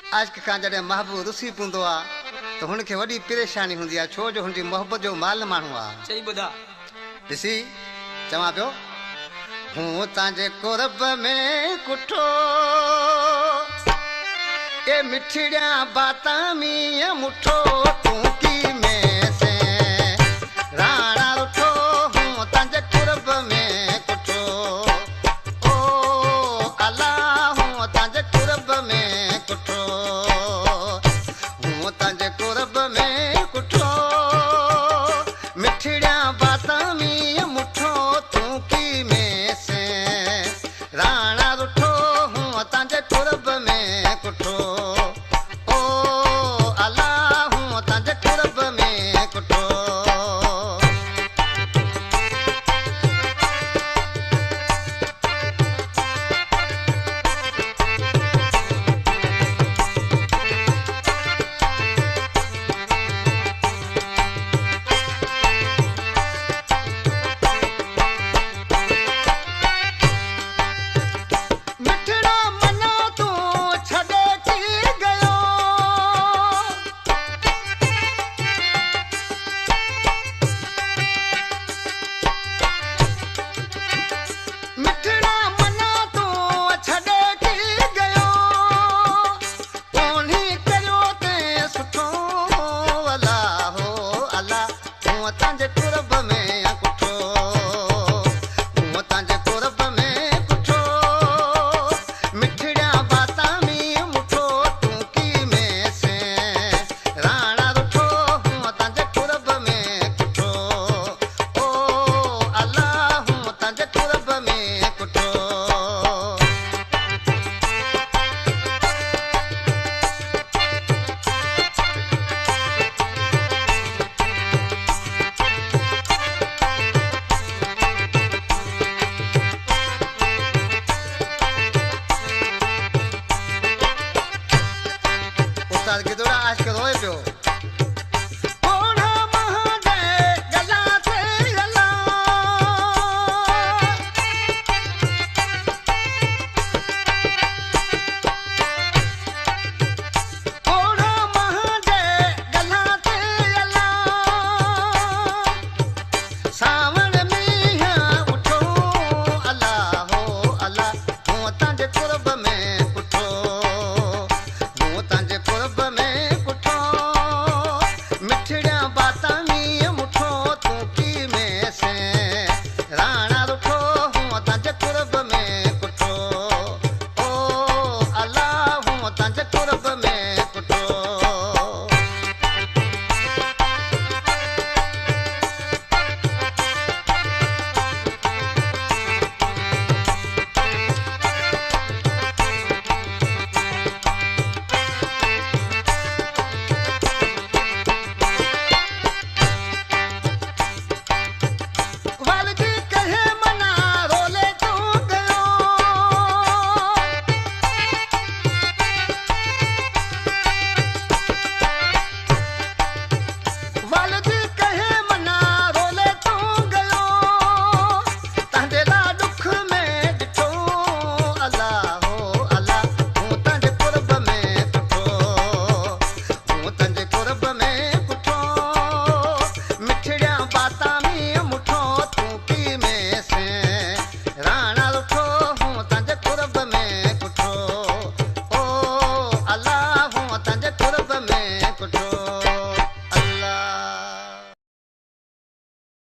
आज खां जॾहिं महबूब रुसी पवंदो आहे त हुनखे वॾी परेशानी हूंदी आहे, छो जो हुनजी मोहबत जो माल माण्हू आहे। चई ॿुधा ॾिसी चवां पियो, हूं तव्हांजे कुरब में कुठो ए मिठड़िया बातां में मुठो तूं की में से राणा रुठो हूं तव्हांजे कुरब में कुठो ओ अल्लाह हूं तव्हांजे कुरब में कुठो हूं तव्हांजे कुरब में कुठो मिठड़िया बातां में मुठो तूं की में से राणा रुठो हूं तव्हांजे कुरब में कुठो आज के रोए पियो।